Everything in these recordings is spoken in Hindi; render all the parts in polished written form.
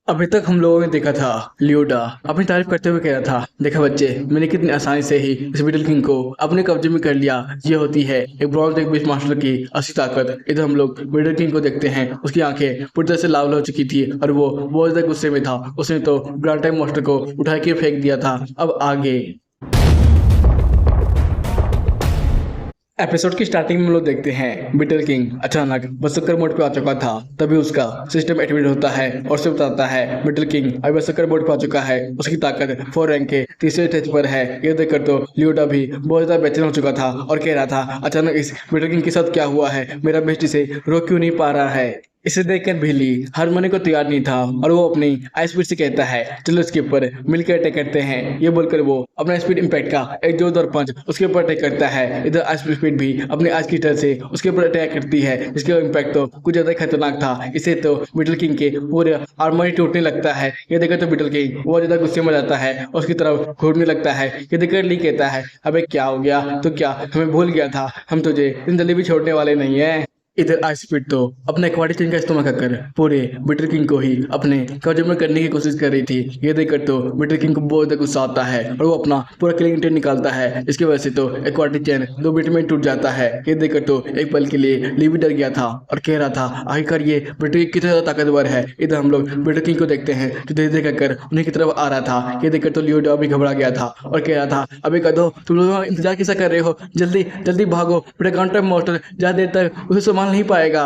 अभी तक हम लोगों ने देखा था लियोडा अपनी तारीफ करते हुए कह रहा था, देखा बच्चे, मैंने कितनी आसानी से ही इस बिटल किंग को अपने कब्जे में कर लिया। ये होती है एक ब्रॉन्ज एक बीस्ट मास्टर की असली ताकत। इधर हम लोग बिटल किंग को देखते हैं, उसकी आंखें पूरी तरह से लाल हो चुकी थी और वो बहुत ज्यादा गुस्से में था। उसने तो ग्रांड टाइम मास्टर को उठा के फेंक दिया था। अब आगे एपिसोड की स्टार्टिंग में हम लोग देखते हैं बिटर किंग अचानक बसकर मोड पे आ चुका था। तभी उसका सिस्टम एक्टिवेट होता है और उसे बताता है बिटर किंग अभी बसकर मोड पे आ चुका है। उसकी ताकत 4 रैंक के तीसरे स्टेज पर है। ये देखकर तो लियोडा भी बहुत ज्यादा बेचैन हो चुका था और कह रहा था, अचानक इस बिटर किंग के साथ क्या हुआ है, मेरा बेस्ट इसे रोक क्यों नहीं पा रहा है। इसे देखकर बिल्ली हार मानने को तैयार नहीं था और वो अपनी आई स्पीड से कहता है, चलो इसके ऊपर मिलकर अटैक करते हैं। ये बोलकर वो अपना स्पीड इम्पैक्ट का एक जोरदार पंच उसके ऊपर अटैक करता है। इधर आई स्पीड भी अपने आज की तरह से उसके ऊपर अटैक करती है, जिसका इम्पैक्ट तो कुछ ज्यादा खतरनाक था। इसे तो बिटल किंग के पूरे आर्मर ही टूटने लगता है। ये देखकर तो बिटल किंग बहुत ज्यादा गुस्से में जाता है और उसकी तरफ घूरने लगता है। ये देखकर ली कहता है, अबे क्या हो गया, तो क्या हमें भूल गया था, हम तुझे इतनी जल्दी भी छोड़ने वाले नहीं है। इधर आइसपीड तो अपने एक्वाटिक चेन का इस्तेमाल कर पूरे बिटर किंग को ही अपने कब्जे में करने की कोशिश कर रही थी। ये देखकर तो बिटर किंग को बहुत ज्यादा गुस्सा आता है और वो अपना पूरा किलिंग इंटेंट निकालता है। इसकी वजह से तो एक्वाटिक चेन 2 बिट में टूट जाता है। ये देखकर तो एक पल के लिए ली भी डर गया था और कह रहा था, आखिरकार ये बिटर किंग कितना ज्यादा ताकतवर है। इधर हम लोग बिटर किंग को देखते हैं जो धीरे धीरे कर उन्हीं की तरफ आ रहा था। ये देखकर तो लियोडा भी घबरा गया था और कह रहा था, अबे कदो, तुम लोग इंतजार कैसा कर रहे हो, जल्दी जल्दी भागो, बेटा काउंटर मॉन्स्टर ज्यादा देर तक उसे संभाल नहीं पाएगा।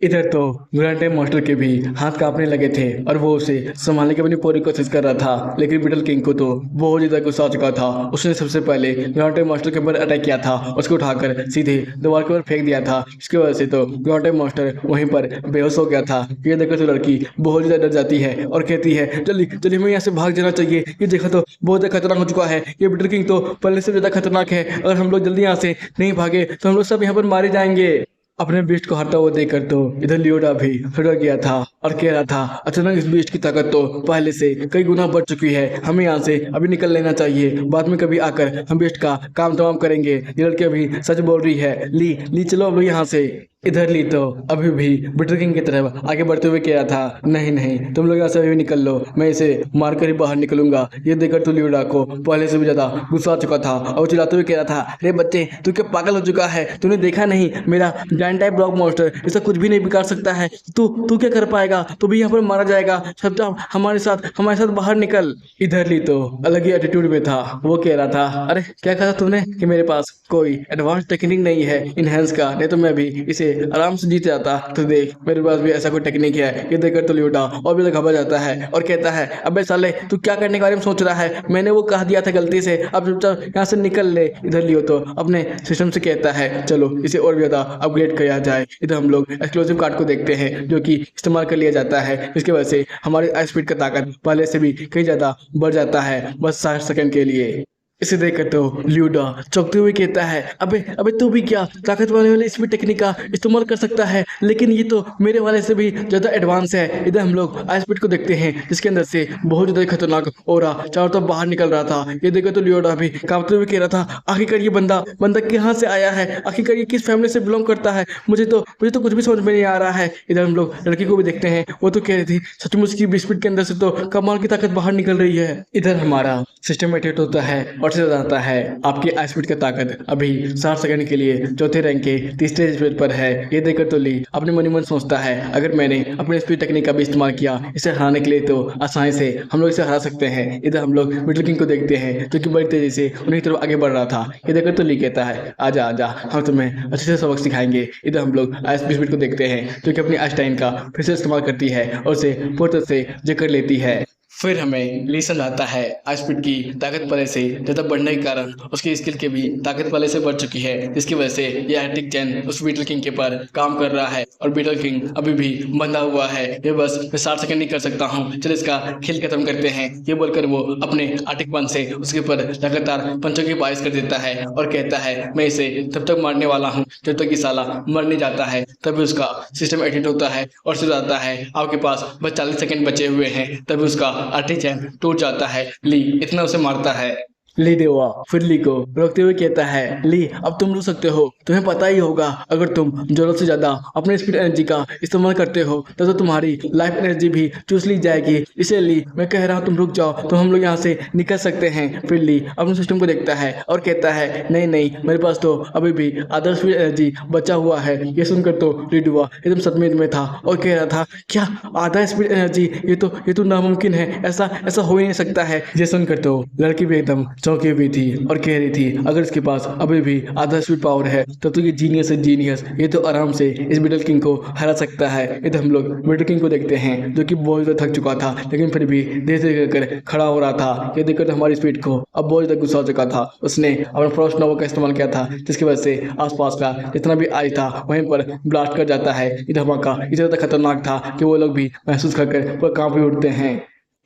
इधर तो ग्रैंड टाइम मास्टर के भी हाथ कांपने लगे थे और वो उसे संभालने की अपनी पूरी कोशिश कर रहा था, लेकिन बिटल किंग को तो बहुत ज्यादा गुस्सा आ चुका था। उसने सबसे पहले ग्रैंड टाइम मास्टर के ऊपर अटैक किया था, उसको उठाकर सीधे दीवार के ऊपर फेंक दिया था। इसकी वजह से तो ग्रैंड टाइम मास्टर वहीं पर बेहोश हो गया था। ये देखकर तो लड़की बहुत ज्यादा डर जाती है और कहती है, जल्दी जल्दी हमें यहाँ से भाग जाना चाहिए, ये देखा तो बहुत ज्यादा खतरनाक हो चुका है। ये बिटल किंग तो पहले से ज्यादा खतरनाक है, अगर हम लोग जल्दी यहाँ से नहीं भागे तो हम लोग सब यहाँ पर मारे जाएंगे। अपने बीस्ट को हारता हुआ देखकर तो इधर लियोडा भी डर गया था और कह रहा था, अचानक इस बीस्ट की ताकत तो पहले से कई गुना बढ़ चुकी है, हमें यहाँ से अभी निकल लेना चाहिए, बाद में कभी आकर हम बीस्ट का काम तमाम करेंगे। ये लड़की अभी सच बोल रही है, ली ली चलो अब यहाँ से। इधर ली तो अभी भी बिटर किंग की तरफ आगे बढ़ते हुए कह रहा था, नहीं नहीं, तुम लोग यहाँ से अभी निकल लो, मैं इसे मारकर ही बाहर निकलूंगा। ये देखकर तो लियोडा को पहले से भी ज्यादा गुस्सा आ चुका था और चिल्लाते हुए कह रहा था, अरे बच्चे, तू क्या पागल हो चुका है, तूने देखा नहीं मेरा जायंट टाइप ब्लॉक मॉन्स्टर इसका कुछ भी नहीं बिगाड़ सकता है, तू तू क्या कर पाएगा, तू भी यहाँ पर मारा जाएगा, सब हमारे साथ बाहर निकल। इधर ली तो अलग ही एटीट्यूड में था। वो कह रहा था, अरे क्या कहा तूने कि मेरे पास कोई एडवांस टेक्निक नहीं है इनहेंस का, नहीं तो मैं भी इसे आराम से जीत जाता। तो देख मेरे पास भी ऐसा कोई टेक्निक है। ये देखकर तो लियोडा और भी घबरा जाता है और कहता है, अबे साले, तू क्या करने के बारे में सोच रहा है, मैंने वो कह दिया था गलती से, अब चुपचाप यहाँ से निकल ले। इधर लियो तो अपने सिस्टम से कहता है, चलो इसे और भी ज्यादा अपग्रेड किया जाए। इधर हम लोग एक्सक्लूसिव कार्ड को देखते हैं जो कि इस्तेमाल कर लिया जाता है, इसकी वजह से हमारी आई स्पीड का ताकत पहले से भी कई ज्यादा बढ़ जाता है बस 60 सेकंड के लिए। इसे देखकर तो लियोडा चौंकते हुए कहता है, अबे अबे तू भी क्या ताकत वाले इसमें टेक्निक का इस्तेमाल कर सकता है, लेकिन ये तो मेरे वाले से भी ज्यादा एडवांस है। इधर हम लोग आई स्पीड को देखते हैं जिसके अंदर से बहुत ज्यादा खतरनाक ओरा चारों तरफ बाहर निकल रहा था। ये देखकर तो लियोडा भी कांपते हुए कह रहा था, आखिरकार ये बंदा बंदा कहाँ से आया है, आखिरकार ये किस फैमिली से बिलोंग करता है, मुझे तो कुछ भी समझ में नहीं आ रहा है। इधर हम लोग लड़की को भी देखते हैं, वो तो कह रही थी, सचमुच की बिस्किट के अंदर से तो कमाल की ताकत बाहर निकल रही है। इधर हमारा सिस्टम एक्टिवेट होता है और से जाता है, आपकी आई स्पीड का ताकत अभी 60 सेकंड के लिए चौथे रैंक के तीसरे स्पीड पर है। ये देखकर तो ली अपने मन ही मन सोचता है, अगर मैंने अपने स्पीड टेक्निक का भी इस्तेमाल किया इसे हराने के लिए तो आसानी से हम लोग इसे हरा सकते हैं। इधर हम लोग मिडल किंग को देखते हैं जो कि बड़ी तेजी से उन्हीं की तरफ आगे बढ़ रहा था। ये देखकर तो ली कहता है, आजा आजा, हम तुम्हें अच्छे से सबक सिखाएंगे। इधर हम लोग आई स्पीड को देखते हैं जो कि अपनी आइंस्टाइन का फिर से इस्तेमाल करती है और उसे पूरी तरह से जकड़ लेती है। फिर हमें ली समझाता है, आइसपीड की ताकत पहले से ज़्यादा बढ़ने के कारण उसकी स्किल की भी ताकत पहले से बढ़ चुकी है, जिसकी वजह से ये आर्टिक चैन उस बीटल किंग के पर काम कर रहा है और बीटल किंग अभी भी बंधा हुआ है। ये बस मैं 60 सेकंड नहीं कर सकता हूँ, चल इसका खेल खत्म करते हैं। ये बोलकर वो अपने आर्टिक पन से उसके ऊपर लगातार पंचों की बारिश कर देता है और कहता है, मैं इसे तब तक मारने वाला हूँ जब तक कि साला मर नहीं जाता है। तभी उसका सिस्टम एडिट होता है और से जाता है, आपके पास बस 40 सेकंड बचे हुए हैं। तभी उसका आर्टिक चैन टूट जाता है। ली इतना उसे मारता है। ली देवा फिर ली को रोकते हुए कहता है, ली अब तुम रुक सकते हो। तुम्हें पता ही होगा अगर तुम जरूरत से ज्यादा अपने स्पीड एनर्जी का इस्तेमाल करते हो तो तुम्हारी लाइफ एनर्जी भी चूस ली जाएगी। इसे ली मैं कह रहा हूँ तुम रुक जाओ तो हम लोग यहाँ से निकल सकते हैं। फिर ली अपने सिस्टम को देखता है और कहता है, नहीं नहीं मेरे पास तो अभी भी आधा स्पीड एनर्जी बचा हुआ है। ये सुनकर तो लिडुआ एकदम सदमे में था और कह रहा था, क्या आधा स्पीड एनर्जी? ये तो नामुमकिन है, ऐसा ऐसा हो ही नहीं सकता है। ये सुनकर तो लड़की भी एकदम चौंकी हुई थी और कह रही थी, अगर इसके पास अभी भी आधा स्पीड पावर है तब तो ये जीनियस है जीनियस। ये तो आराम से इस बिटल किंग को हरा सकता है। इधर हम लोग बिटल किंग को देखते हैं जो कि बहुत ज्यादा थक चुका था लेकिन फिर भी धीरे धीरे कर खड़ा हो रहा था। ये देखकर हमारी स्पीड को अब बहुत ज्यादा गुस्सा हो चुका था। उसने अपना फ्रॉस्ट नोवा का इस्तेमाल किया था जिसकी वजह से आसपास का जितना भी आइस था वहीं पर ब्लास्ट कर जाता है। ये धमाका इतना ज्यादा खतरनाक था कि वो लोग भी महसूस कर पूरा कांप भी उठते हैं।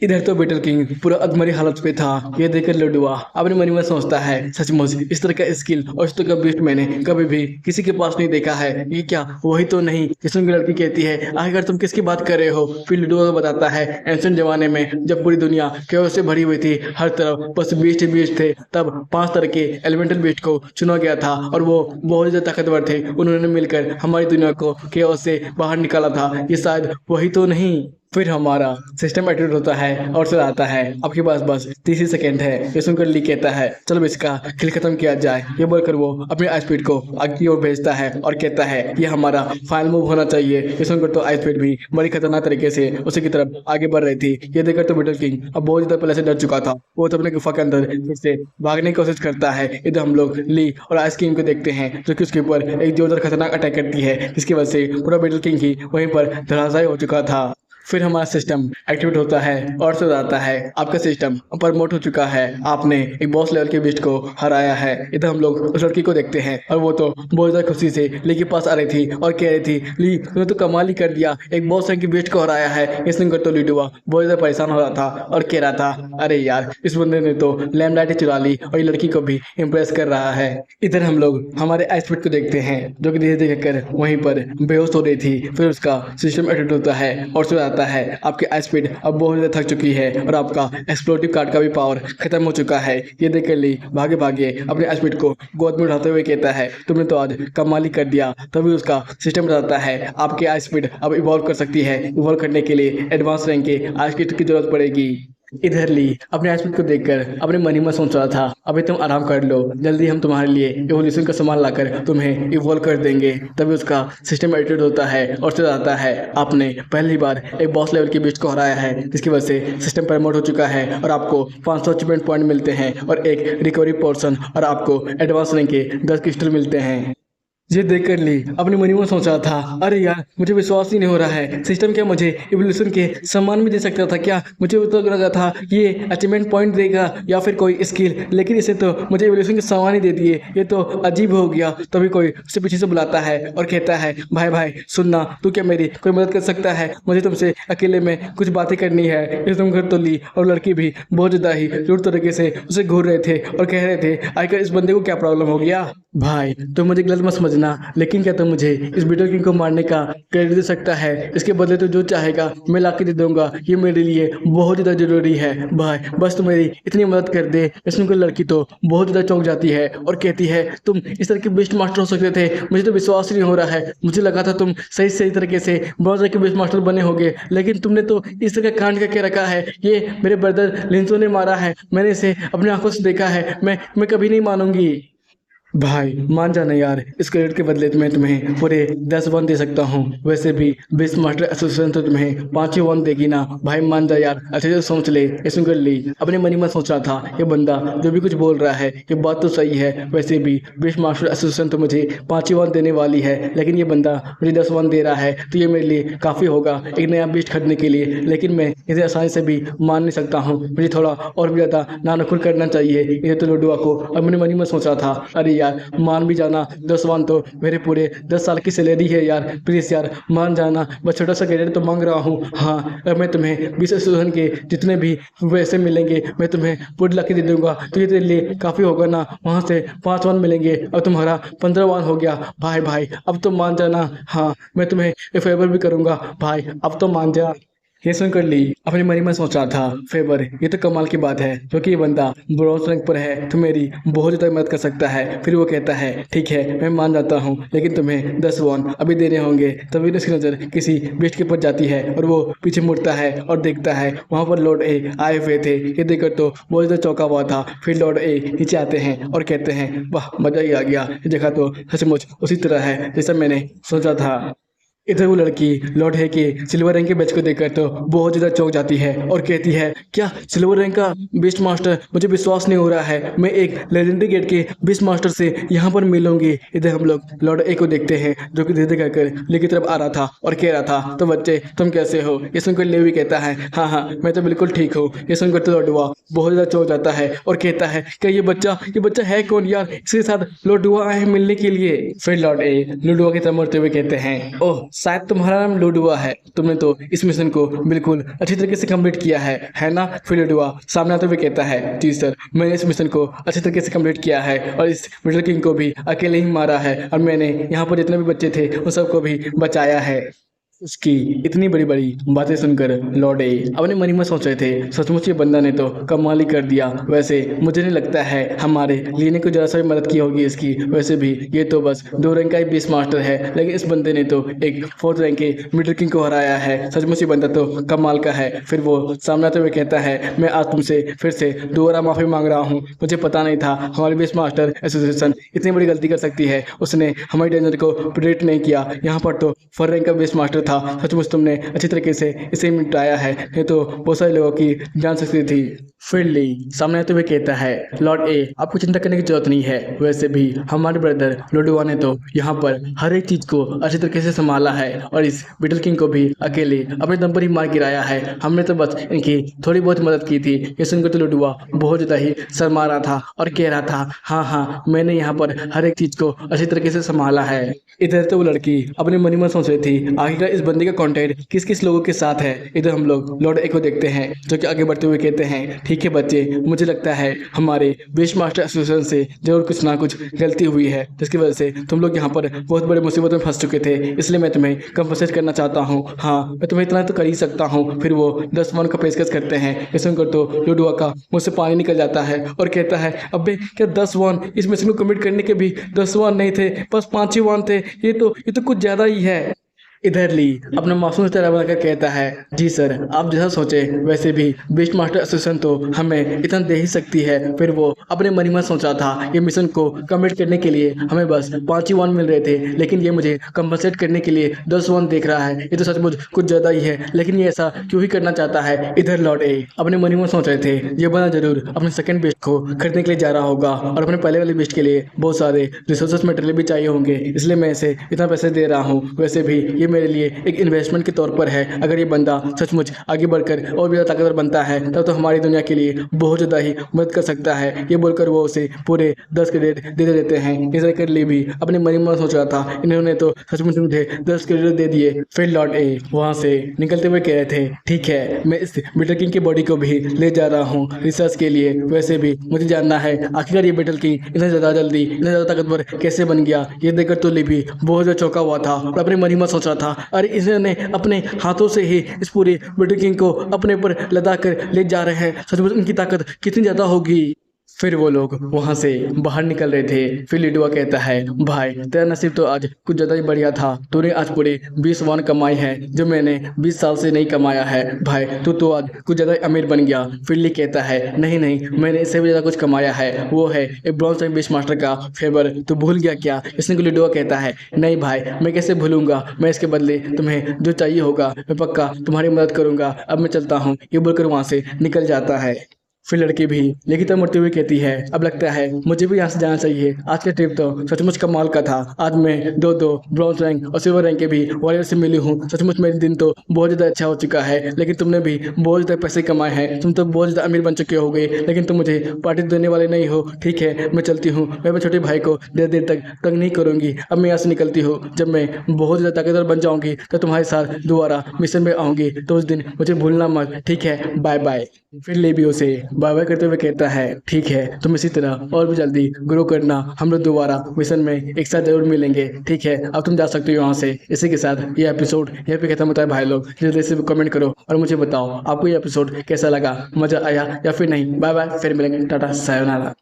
इधर तो बिटल किंग पूरा अधमरी हालत पे था। ये देखकर लडुआ अपने मन में सोचता है, सचमुच इस तरह का स्किल और इस तरह का बीस्ट मैंने कभी भी किसी के पास नहीं देखा है। ये क्या वही तो नहीं? जिसमें लड़की कहती है, आखिर तुम किसकी बात कर रहे हो? फिर लडुआ को बताता है, एंशिएंट जमाने में जब पूरी दुनिया केओस से भरी हुई थी, हर तरफ बस बीस्ट ही बीस्ट थे, तब 5 तरह के एलिमेंटल बीस्ट को चुना गया था और वो बहुत ज्यादा ताकतवर थे। उन्होंने मिलकर हमारी दुनिया को केओस से बाहर निकाला था। ये शायद वही तो नहीं? फिर हमारा सिस्टम एक्टिवेट होता है और चला आता है, आपके पास बस 30 ही सेकेंड है। ये सुनकर ली कहता है, चलो इसका खेल खत्म किया जाए। ये बोलकर वो अपने आइस स्पीड को आगे की ओर भेजता है और कहता है, ये हमारा फाइनल मूव होना चाहिए। ये सुनकर तो आइस स्पीड भी बड़ी खतरनाक तरीके से उसी की तरफ आगे बढ़ रही थी। ये देखकर तो बिटल किंग अब बहुत ज्यादा पहले से डर चुका था। वो तो अपने गुफा के अंदर फिर से भागने की कोशिश करता है। इधर हम लोग ली और आइस किंग को देखते हैं जो कि उसके ऊपर एक जोरदार खतरनाक अटैक करती है जिसकी वजह से पूरा बिटल किंग ही वहीं पर धराशायी हो चुका था। फिर हमारा सिस्टम एक्टिवेट होता है और से आता है, आपका सिस्टम प्रमोट हो चुका है, आपने एक बॉस लेवल के बीस्ट को हराया है। इधर हम लोग उस लड़की को देखते हैं और वो तो बहुत ज़्यादा खुशी से ली के पास आ रही थी और कह रही थी, ली तूने तो कमाल ही कर दिया, एक बॉस रैंक के बीस्ट को हराया है। ये सुनकर तो लिडुआ बहुत ज़्यादा परेशान हो रहा था और कह रहा था, अरे यार इस बंदे ने तो लैमलाइट ही चुरा ली और ये लड़की को भी इम्प्रेस कर रहा है। इधर हम लोग हमारे आइस स्पीड को देखते हैं जो कि धीरे धीरे कर वहीं पर बेहोश हो रही थी। फिर उसका सिस्टम एक्टिवेट होता है और से आता है, आपकी आइस स्पीड अब बहुत ज़्यादा थक चुकी है और आपका एक्सप्लोटिव कार्ड का भी पावर खत्म हो चुका है। ये देखकर ली भागे भागे अपने आइस स्पीड को गोद में उठाते हुए कहता है, तुमने तो आज कमाल ही कर दिया। तभी उसका सिस्टम बताता है, आपकी आइस स्पीड अब इवॉल्व कर सकती है। इवॉल्व करने के लिए एडवांस रैंक के आइस किट की जरूरत पड़ेगी। इधर ली अपने आइसपीड को देखकर अपने मन ही में सोच रहा था, अभी तुम आराम कर लो, जल्दी हम तुम्हारे लिए एवोल्यूशन का सामान लाकर तुम्हें इवॉल्व कर देंगे। तभी उसका सिस्टम एक्टिवेट होता है और से आता है, आपने पहली बार एक बॉस लेवल के बीस्ट को हराया है जिसकी वजह से सिस्टम प्रमोट हो चुका है और आपको 500 अचीवमेंट पॉइंट मिलते हैं और एक रिकवरी पोर्शन और आपको एडवांस रैंक के 10 क्रिस्टल मिलते हैं। ये देखकर ली अपने मन में सोच रहा था, अरे यार मुझे विश्वास ही नहीं हो रहा है, सिस्टम क्या मुझे इवोल्यूशन के सम्मान भी दे सकता था क्या? मुझे तो लगा था ये अचीवमेंट पॉइंट देगा या फिर कोई स्किल, लेकिन इसे तो मुझे इवोल्यूशन के सम्मान ही दे दिए। ये तो अजीब हो गया। तभी कोई उससे पीछे से बुलाता है और कहता है, भाई भाई सुनना, तू क्या मेरी कोई मदद कर सकता है? मुझे तुमसे अकेले में कुछ बातें करनी है। ये तुम घर तो ली और लड़की भी बहुत ज़्यादा ही रुट तरीके से उसे घूर रहे थे और कह रहे थे, आखिर इस बंदे को क्या प्रॉब्लम हो गया? भाई तुम मुझे गलत मत समझना, लेकिन क्या तुम मुझे इस बिटल किंग को मारने का क्रेडिट दे सकता है? इसके बदले तो जो चाहेगा मैं ला के दे दूंगा। ये मेरे लिए बहुत ज़्यादा जरूरी है भाई, बस तुम मेरी इतनी मदद कर दे। इसमें कोई लड़की तो बहुत ज़्यादा चौंक जाती है और कहती है, तुम इस तरह के बेस्ट मास्टर हो सकते थे? मुझे तो विश्वास ही नहीं हो रहा है। मुझे लगा था तुम सही सही तरीके से बहुत तरह के बेस्ट मास्टर बने होंगे, लेकिन तुमने तो इस तरह का कांड करके रखा है। ये मेरे ब्रदर लिंसो ने मारा है, मैंने इसे अपनी आंखों से देखा है। मैं कभी नहीं मानूंगी। भाई मान जाना यार, इस क्रेडिट के बदले मैं तुम्हें पूरे 10 वन दे सकता हूँ। वैसे भी बेस्ट मास्टर एसोसिएशन तो तुम्हें 5 ही वन देगी ना। भाई मान जा यार, अच्छे से सोच ले। ये सुनकर ली अपने मन ही में सोच रहा था, ये बंदा जो भी कुछ बोल रहा है ये बात तो सही है। वैसे भी बेस्ट मास्टर एसोसिएशन तो मुझे 5 ही वन देने वाली है, लेकिन ये बंदा मुझे 10 वन दे रहा है तो ये मेरे लिए काफ़ी होगा एक नया बेस्ट खरीदने के लिए। लेकिन मैं इसे आसानी से भी मान नहीं सकता हूँ, मुझे थोड़ा और भी ज़्यादा नानुकुल करना चाहिए। ये तो लडुआ को अपने मन ही में सोच रहा था, अरे यार मान भी जाना, 10 वन तो मेरे पूरे 10 साल की सैलरी है यार, प्लीज़ यार मान जाना। बस छोटा सा क्रेडिट तो मांग रहा हूँ। हाँ, अब मैं तुम्हें 20 एसोसिएशन के जितने भी पैसे मिलेंगे मैं तुम्हें पूरी ला के दे दूंगा, तो ये तेरे लिए काफ़ी होगा ना। वहाँ से 5 वन मिलेंगे और तुम्हारा 15 वन हो गया। भाई भाई अब तो मान जाना। हाँ, मैं तुम्हें एक फेवर भी करूँगा भाई, अब तो मान जा। ये सुनकर ली अपने मन ही में सोच रहा था, फेवर ये तो कमाल की बात है क्योंकि ये बंदा ब्रॉन्ज रैंक पर है तो मेरी बहुत ज़्यादा मदद कर सकता है। फिर वो कहता है ठीक है मैं मान जाता हूँ, लेकिन तुम्हें 10 वॉन अभी देने होंगे। तभी उसकी नज़र किसी बेस्ट के ऊपर जाती है और वो पीछे मुड़ता है और देखता है वहाँ पर लॉर्ड ए आए हुए थे। ये देखकर तो बहुत ज़्यादा चौंका हुआ था। फिर लॉर्ड ए नीचे आते हैं और कहते हैं वाह मज़ा ही आ गया, ये जगह तो सचमुच उसी तरह है जैसा मैंने सोचा था। इधर वो लड़की लॉर्ड है कि सिल्वर रैंक के बैच को देखकर तो बहुत ज़्यादा चौंक जाती है और कहती है क्या सिल्वर रैंक का बेस्ट मास्टर, मुझे विश्वास नहीं हो रहा है मैं एक लेजेंडरी गेट के बेस्ट मास्टर से यहाँ पर मिलूंगी। इधर हम लोग लॉर्ड ए को देखते हैं जो कि धीरे धीरे कर ले की तरफ आ रहा था और कह रहा था तो बच्चे तुम कैसे हो। ये सुनकर ले भी कहता है हाँ मैं तो बिल्कुल ठीक हूँ। ये सुनकर तो लॉर्डुआ बहुत ज़्यादा चौंक जाता है और कहता है क्या ये बच्चा है कौन यार, इसके साथ लॉर्डुआ आए हैं मिलने के लिए। फिर लॉर्ड ए लूडुआ की तरफ मुड़ते हुए कहते हैं ओह शायद तुम्हारा नाम लूडुआ है, तुमने तो इस मिशन को बिल्कुल अच्छी तरीके से कंप्लीट किया है ना। फिर लूडुआ सामने आते हुए कहता है जी सर मैंने इस मिशन को अच्छी तरीके से कंप्लीट किया है और इस मिडल किंग को भी अकेले ही मारा है और मैंने यहाँ पर जितने भी बच्चे थे उन सबको भी बचाया है। उसकी इतनी बड़ी बड़ी बातें सुनकर लॉर्ड ए अपने मन ही में सोच रहे थे सचमुच ये बंदा ने तो कमाल ही कर दिया। वैसे मुझे नहीं लगता है हमारे लेने को जरा सा भी मदद की होगी इसकी, वैसे भी ये तो बस 2 रैंक का ही बेस मास्टर है, लेकिन इस बंदे ने तो एक 4th रैंक के मिडल किंग को हराया है। सचमुच ये बंदा तो कमाल का है। फिर वो सामने आते हुए कहता है मैं आज तुमसे फिर से दोबारा माफ़ी मांग रहा हूँ, मुझे पता नहीं था हमारी बेस मास्टर एसोसिएशन इतनी बड़ी गलती कर सकती है। उसने हमारी डेंजर को प्रेडिक्ट नहीं किया, यहाँ पर तो 4 रैंक का बेस मास्टर था। सचमुच तुमने अच्छी तरीके से इसे निपटाया है, ये तो बहुत सारे लोगों की जान सकती थी। फिर ली सामने आते हुए कहता है लॉर्ड ए आपको चिंता करने की जरूरत नहीं है, वैसे भी हमारे ब्रदर लूडुआ ने तो यहाँ पर हर एक चीज को अच्छी तरीके से संभाला है और इस बिटल किंग को भी अकेले अपने दम पर ही मार गिराया है। हमने तो बस इनकी थोड़ी बहुत मदद की थी। ये सुनकर तो लूडुआ बहुत ज्यादा ही शर्मा रहा था और कह रहा था हाँ मैंने यहाँ पर हर एक चीज को अच्छी तरीके से संभाला है। इधर तो वो लड़की अपने मन ही मन सोच रही थी आखिरकार इस बंदे का कॉन्टैक्ट किस किस लोगों के साथ है। इधर हम लोग लॉर्ड ए को देखते हैं जो कि आगे बढ़ते हुए कहते हैं ठीक है बच्चे, मुझे लगता है हमारे बेस्ट मास्टर एसोसिएशन से जरूर कुछ ना कुछ गलती हुई है जिसकी वजह से तुम लोग यहाँ पर बहुत बड़े मुसीबत में फंस चुके थे, इसलिए मैं तुम्हें कंपनसेट करना चाहता हूँ। हाँ मैं तुम्हें इतना तो कर ही सकता हूँ। फिर वो 10 वन का पेशकश करते हैं। ये सुनकर तो लूडुआ का मुझसे पानी निकल जाता है और कहता है अबे क्या 10 वन, इस मिशन को कमिट करने के भी 10 वन नहीं थे, बस 5 ही वन थे, ये तो कुछ ज़्यादा ही है। इधर ली अपना मासूम चेहरा बनाकर कहता है जी सर आप जैसा सोचे, वैसे भी बेस्ट मास्टर एसोसिएशन तो हमें इतना दे ही सकती है। फिर वो अपने मन ही मन सोचा था ये मिशन को कंप्लीट करने के लिए हमें बस 5 ही वन मिल रहे थे, लेकिन ये मुझे कंपनसेट करने के लिए 10 वन देख रहा है, ये तो सचमुच कुछ ज़्यादा ही है, लेकिन ये ऐसा क्यों ही करना चाहता है। इधर लॉर्ड ए अपने मन ही मन सोच रहे थे ये बंदा जरूर अपने सेकंड बेस्ट को खरीदने के लिए जा रहा होगा और अपने पहले वाले बेस्ट के लिए बहुत सारे रिसोर्सेस मटेरियल भी चाहिए होंगे, इसलिए मैं इसे इतना पैसे दे रहा हूँ। वैसे भी ये मेरे लिए एक इन्वेस्टमेंट के तौर पर है, अगर ये बंदा सचमुच आगे बढ़कर और भी ज़्यादा ताकतवर बनता है तब तो हमारी दुनिया के लिए बहुत ज़्यादा ही मदद कर सकता है। ये बोलकर वो उसे पूरे 10 क्रेडिट दे देते हैं। इसे कर लिए भी अपने मन ही मन सोच रहा था इन्होंने तो सचमुच मुझे 10 क्रेडिट दे दिए। फिर लॉर्ड ए वहाँ से निकलते हुए कह रहे थे ठीक है मैं इस बिटल किंग की बॉडी को भी ले जा रहा हूँ रिसर्च के लिए, वैसे भी मुझे जानना है आखिरकार ये बिटल किंग इतना ज़्यादा जल्दी इतना ज़्यादा ताकतवर कैसे बन गया। ये देखकर तो ली भी बहुत ज़्यादा चौंका हुआ था और अपने मन ही मन सोच रहा था अरे इसने अपने हाथों से ही इस पूरे बिटल किंग को अपने ऊपर लदा कर ले जा रहे हैं, सचमुच उनकी ताकत कितनी ज़्यादा होगी। फिर वो लोग वहाँ से बाहर निकल रहे थे। फिर लूडुआ कहता है भाई तेरा नसीब तो आज कुछ ज़्यादा ही बढ़िया था, तूने आज पूरे 20 वन कमाई है जो मैंने 20 साल से नहीं कमाया है। भाई तू तो आज कुछ ज़्यादा अमीर बन गया। फिर ली कहता है नहीं मैंने इससे भी ज़्यादा कुछ कमाया है, वो है एक ब्रॉन्ज रैंक बेस्ट मास्टर का फेवर, तू भूल गया क्या। इसने को लूडुआ कहता है नहीं भाई मैं कैसे भूलूंगा, मैं इसके बदले तुम्हें जो चाहिए होगा मैं पक्का तुम्हारी मदद करूंगा, अब मैं चलता हूँ। ये बोलकर वहाँ से निकल जाता है। फिर लड़की भी लेकिन तब मरते हुए कहती है अब लगता है मुझे भी यहाँ से जाना चाहिए, आज का ट्रिप तो सचमुच कमाल का था, आज मैं दो ब्रॉन्ज रैंक और सिल्वर रैंक के भी वॉरियर से मिली हूँ, सचमुच मेरे दिन तो बहुत ज़्यादा अच्छा हो चुका है। लेकिन तुमने भी बहुत ज़्यादा पैसे कमाए हैं, तुम तो बहुत ज़्यादा अमीर बन चुके हो गए, लेकिन तुम मुझे पार्टी देने वाले नहीं हो। ठीक है मैं चलती हूँ, मैं अपने छोटे भाई को देर तक तंग नहीं करूँगी, अब मैं यहाँ से निकलती हूँ। जब मैं बहुत ज़्यादा ताकतवर बन जाऊँगी तो तुम्हारे साथ दोबारा मिशन में आऊँगी, तो उस दिन मुझे भूलना मत, ठीक है बाय बाय। फिर ले भी उसे बाय बाय करते हुए कहता है ठीक है, तुम इसी तरह और भी जल्दी ग्रो करना, हम लोग दोबारा मिशन में एक साथ जरूर मिलेंगे। ठीक है, अब तुम जा सकते हो यहाँ से। इसी के साथ ये एपिसोड यहाँ पे खत्म होता है भाई लोग। जल्दी से कमेंट करो और मुझे बताओ आपको ये एपिसोड कैसा लगा, मजा आया या फिर नहीं। बाय बाय, फिर मिलेंगे, टाटा सायोनारा।